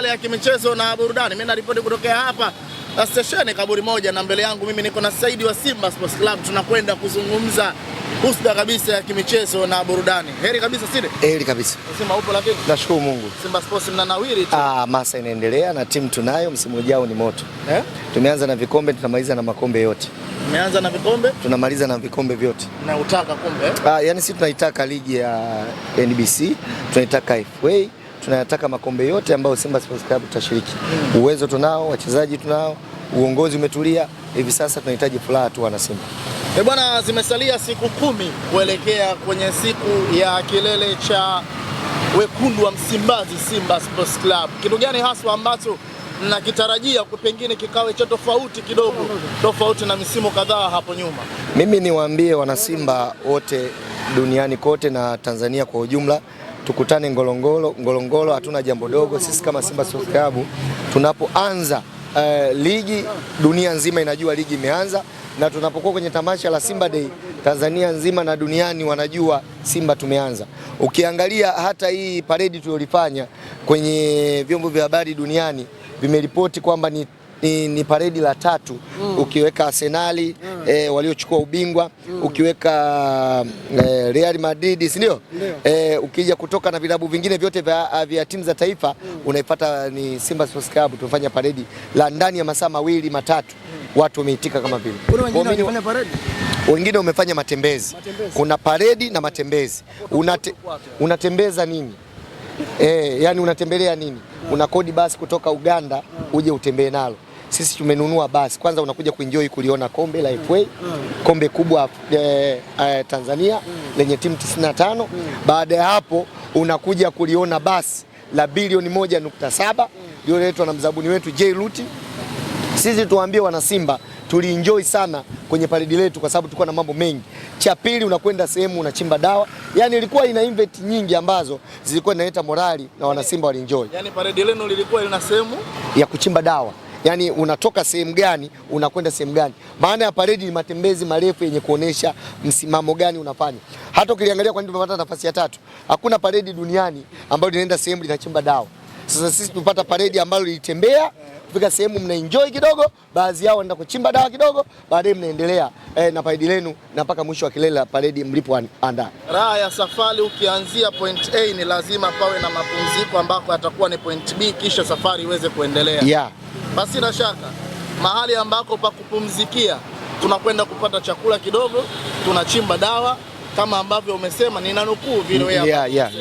yale ya kimichezo na burudani. Mimi naripoti kutokea hapa stesheni Kaburi Moja, na mbele yangu mimi niko na Saidi wa Simba Sports Club. Tunakwenda kuzungumza husda kabisa ya kimichezo na burudani. Heri kabisa Sidi? Heri kabisa. Nasema upo lakini? Nashukuru Mungu. Simba Sports mnanawiri tu. Masa inaendelea na timu tunayo, msimu ujao ni moto. Tumeanza na vikombe, tunamaliza na makombe yote. Tumeanza na vikombe? Tunamaliza na vikombe vyote. Na utaka kombe? Yani sisi tunaitaka ligi ya NBC, tunaitaka FA, tunayataka makombe yote ambayo Simba Sports Club tutashiriki. Uwezo tunao, wachezaji tunao, uongozi umetulia. Hivi sasa tunahitaji furaha tu wana Simba. Bwana, zimesalia siku 10 kuelekea kwenye siku ya kilele cha wekundu wa Msimbazi Simba Sports Club. Kitu gani haswa ambacho nakitarajia pengine kikawe cha tofauti kidogo, tofauti na misimu kadhaa hapo nyuma? Mimi niwaambie wana Simba wote duniani kote na Tanzania kwa ujumla, tukutane Ngorongoro, hatuna jambo dogo. Sisi kama Simba Sports Club tunapoanza ligi, dunia nzima inajua ligi imeanza, na tunapokuwa kwenye tamasha la Simba Day, Tanzania nzima na duniani wanajua Simba tumeanza. Ukiangalia hata hii paredi tuliyofanya kwenye vyombo vya habari duniani vimeripoti kwamba ni paredi la 3, ukiweka Arsenal waliochukua ubingwa, ukiweka Real Madrid, si ndio? Ukija kutoka na vilabu vingine vyote vya timu za taifa, unaifuata ni Simba Sports Club. Tumefanya paredi la ndani ya masaa 2-3, watu wameitika kama vile. Wengine wamefanya matembezi. Kuna paredi na matembezi. Unatembeza nini? Yani unatembelea nini? Una kodi basi kutoka Uganda uje utembee nalo. Sisi tumenunua basi. Kwanza unakuja kuenjoy kuliona kombe la FA, kombe kubwa Tanzania lenye timu 95. Baada ya hapo unakuja kuliona basi la bilioni 1.7 lililoletwa na mzabuni wetu J Luti. Sisi tuambie wana Simba tulienjoy sana kwenye paredi letu kwa sababu tulikuwa na mambo mengi. Cha pili, unakwenda sehemu unachimba dawa. Yani ilikuwa ina invent nyingi ambazo zilikuwa inaleta morali na wana Simba walienjoy. Yani paredi lenu lilikuwa ina sehemu ya kuchimba dawa. Yani unatoka sehemu gani unakwenda sehemu gani. Maana ya paredi ni matembezi marefu yenye kuonesha msimamo gani unafanya. Hata ukiliangalia kwa nini tumepata nafasi ya 3, hakuna paredi duniani ambayo inaenda sehemu linachimba dawa. Sasa sisi tupata paredi ambayo lilitembea kufika sehemu mnaenjoy kidogo, baadhi yao wanaenda kuchimba dawa kidogo, baadaye mnaendelea na paredi lenu na mpaka mwisho wa kilele la paredi mlipoandaa. Raha ya safari ukianzia point A ni lazima pawe na mapumziko ambako atakuwa ni point B kisha safari iweze kuendelea. Basi na shaka mahali ambako pa kupumzikia tunakwenda kupata chakula kidogo, tunachimba dawa kama ambavyo umesema, ninanukuu vile wewe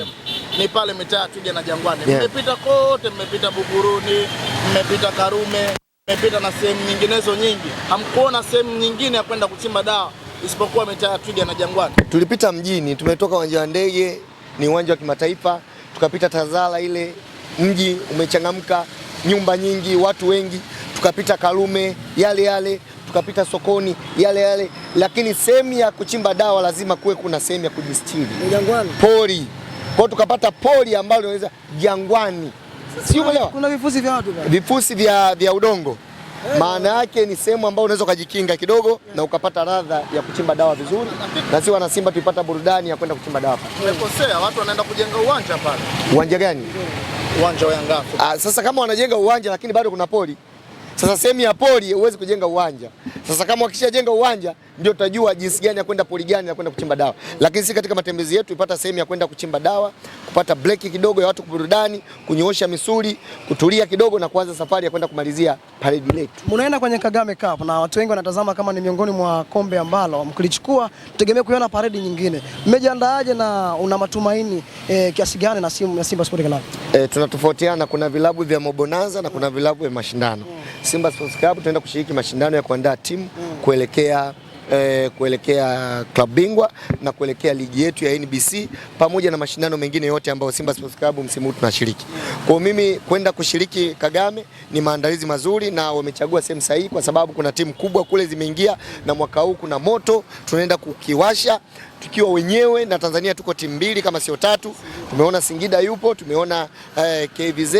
ni pale mitaa Twiga na Jangwani. Mmepita kote, mmepita Buguruni, mmepita Karume, mmepita na sehemu nyinginezo nyingi. Hamkuona sehemu nyingine ya kwenda kuchimba dawa isipokuwa mitaa Twiga na Jangwani? Tulipita mjini, tumetoka uwanja wa ndege, ni uwanja wa kimataifa, tukapita Tazara, ile mji umechangamka, nyumba nyingi, watu wengi, tukapita Karume yale, tukapita sokoni yale, lakini sehemu ya kuchimba dawa lazima kuwe kuna sehemu ya kujistiri. Jangwani. Pori. Kwa tukapata pori ambalo linaweza Jangwani. Sio umeelewa? Kuna vifusi vya watu gani? Vifusi vya udongo. Maana yake ni sehemu ambayo unaweza kujikinga kidogo na ukapata ladha ya kuchimba dawa vizuri. Na sisi wana Simba tupata burudani ya kwenda kuchimba dawa. Umekosea, watu wanaenda kujenga uwanja pale. Uwanja gani? Uwanja wa Yanga. Sasa kama wanajenga uwanja lakini bado kuna pori. Sasa sehemu ya pori huwezi kujenga uwanja. Sasa kama wakishajenga uwanja ndio tutajua jinsi gani ya kwenda pori gani ya kwenda kuchimba dawa. Lakini sisi katika matembezi yetu tupata sehemu ya kwenda kuchimba dawa, kupata break kidogo ya watu kuburudani, kunyoosha misuli, kutulia kidogo na kuanza safari ya kwenda kumalizia paredi letu. Mnaenda kwenye Kagame Cup na watu wengi wanatazama kama ni miongoni mwa kombe ambalo mkilichukua tutegemea kuiona paredi nyingine. Mmejiandaaje na una matumaini kiasi gani na Simba Sports Club? Tunatofautiana, kuna vilabu vya Mobonanza na kuna vilabu vya mashindano. Simba Sports Club tunaenda kushiriki mashindano ya kuandaa timu kuelekea klabu bingwa na kuelekea ligi yetu ya NBC pamoja na mashindano mengine yote ambayo Simba Sports Club msimu huu tunashiriki. Kwa mimi kwenda kushiriki Kagame ni maandalizi mazuri na wamechagua sehemu sahihi kwa sababu kuna timu kubwa kule zimeingia na mwaka huu kuna moto tunaenda kukiwasha tukiwa wenyewe, na Tanzania tuko timu 2 kama sio 3. Tumeona Singida yupo, tumeona KVZ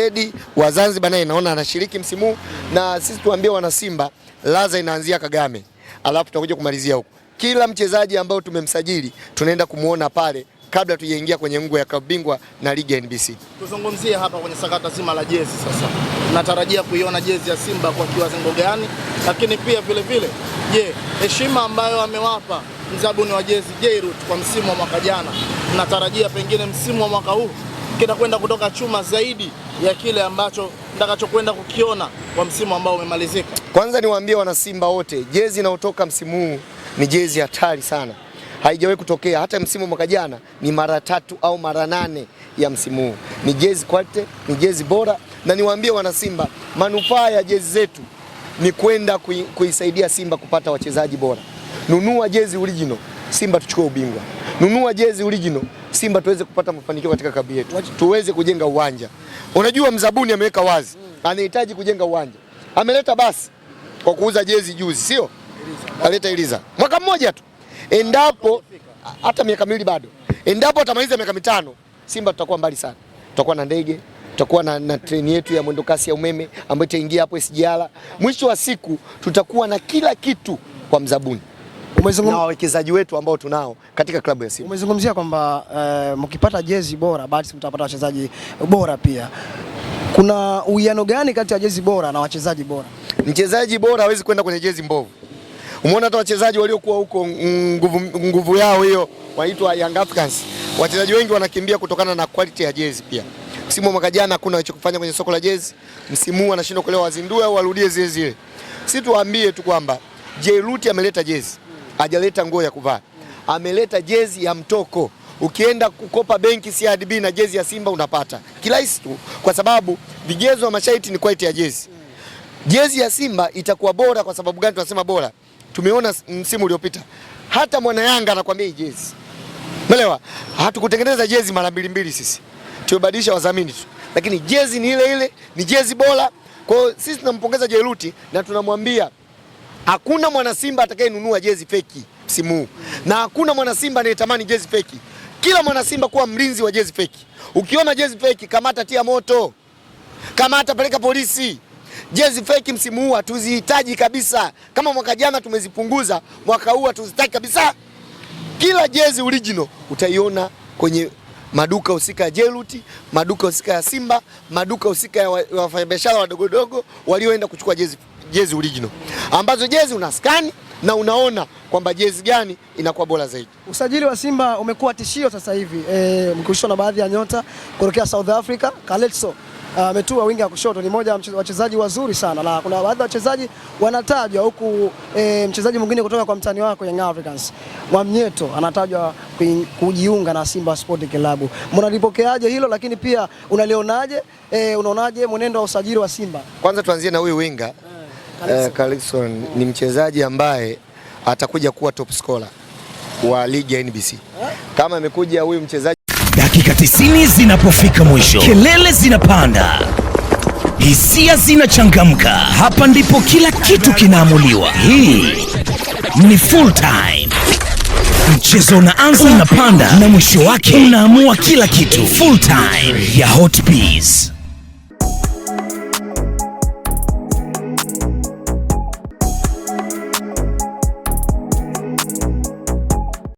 wa Zanzibar naye naona anashiriki msimu huu, na sisi tuambie wana Simba laza inaanzia Kagame. Alafu tutakuja kumalizia huko. Kila mchezaji ambao tumemsajili tunaenda kumuona pale kabla tujaingia kwenye ngwe ya klabu bingwa na ligi ya NBC. Tuzungumzie hapa kwenye sakata zima la jezi sasa. Natarajia kuiona jezi ya Simba kwa kiwango gani? Lakini pia vile vile, je, heshima ambayo amewapa mzabuni wa jezi Jairut kwa msimu wa mwaka jana, natarajia pengine msimu wa mwaka huu kitakwenda kutoka chuma zaidi ya kile ambacho ndakachokwenda kukiona kwa msimu ambao umemalizika? Kwanza niwaambie wana Simba wote, jezi inayotoka msimu huu ni jezi hatari sana. Haijawahi kutokea. Hata msimu mwaka jana ni mara 3 au mara 8 ya msimu huu. Ni jezi quality, ni jezi bora, na niwaambie wana Simba, manufaa ya jezi zetu ni kwenda kuisaidia Simba kupata wachezaji bora. Nunua jezi original, Simba tuchukue ubingwa. Nunua jezi original, Simba tuweze kupata mafanikio katika klabu yetu. Tuweze kujenga uwanja. Unajua mzabuni ameweka wazi, anahitaji kujenga uwanja. Ameleta basi kwa kuuza jezi juzi, sio? Kaleta Iliza. Mwaka mmoja tu. Endapo hata miaka miwili bado. Endapo atamaliza miaka 5, Simba tutakuwa mbali sana. Tutakuwa na ndege, tutakuwa na treni yetu ya mwendokasi ya umeme ambayo itaingia hapo SGR. Mwisho wa siku tutakuwa na kila kitu kwa mzabuni. Na wawekezaji wetu ambao tunao katika klabu ya Simba. Umezungumzia kwamba mkipata jezi bora basi mtapata wachezaji bora pia. Kuna uwiano gani kati ya jezi bora na wachezaji bora? Mchezaji bora hawezi kwenda kwenye jezi mbovu. Umeona hata wachezaji waliokuwa huko nguvu yao hiyo waitwa Young Africans. Wachezaji wengi wanakimbia kutokana na quality ya jezi pia. Msimu wa mwaka jana hakuna walichokufanya kwenye soko la jezi. Msimu huu anashindwa kuelewa wazindue au warudie zile zile. Sisi tuwaambie tu kwamba Jairut ameleta jezi. Hajaleta nguo ya kuvaa. Ameleta jezi ya mtoko. Ukienda kukopa benki CRDB na jezi ya Simba unapata. Kirahisi tu kwa sababu vigezo wa masharti ni quality ya jezi. Jezi ya Simba itakuwa bora kwa sababu gani tunasema bora? Tumeona msimu uliopita. Hata mwana Yanga anakuambia hii jezi. Umeelewa? Hatukutengeneza jezi mara mbili sisi. Tumebadilisha wadhamini tu. Lakini jezi ni ile ile, ni jezi bora. Kwa hiyo sisi tunampongeza Jairut na tunamwambia hakuna mwana Simba atakayenunua jezi feki msimu huu. Na hakuna mwana Simba anayetamani jezi feki. Kila mwana Simba kuwa mlinzi wa jezi feki. Ukiona jezi feki, kamata, tia moto. Kamata, peleka polisi. Jezi feki msimu huu hatuzihitaji kabisa. Kama mwaka jana tumezipunguza, mwaka huu hatuzihitaji kabisa. Kila jezi original utaiona kwenye maduka husika ya Jairut, maduka husika ya Simba, maduka husika ya wafanyabiashara wadogo walioenda kuchukua jezi original. Ambazo jezi unaskani na unaona kwamba jezi gani inakuwa bora zaidi. Usajili wa Simba umekuwa tishio sasa hivi. Mkishona na baadhi ya nyota kutokea South Africa, Kaletso ametua winga ya kushoto, ni moja wa wachezaji wazuri sana, na kuna baadhi ya wachezaji wanatajwa huku. Mchezaji mwingine kutoka kwa mtani wako Young Africans, Mwamnyeto, anatajwa kujiunga na Simba Sport Club. Mnalipokeaje hilo, lakini pia unalionaje, unaonaje mwenendo wa usajili wa Simba? Kwanza tuanzie na huyu winga Kaletso. Ni mchezaji ambaye atakuja kuwa top scorer wa ligi ya NBC. Kama amekuja huyu mchezaji. Dakika 90 zinapofika mwisho, kelele zinapanda, hisia zinachangamka. Hapa ndipo kila kitu kinaamuliwa. Hii ni full time. Mchezo unaanza, unapanda na mwisho wake unaamua kila kitu. Full time ya Hot Peas.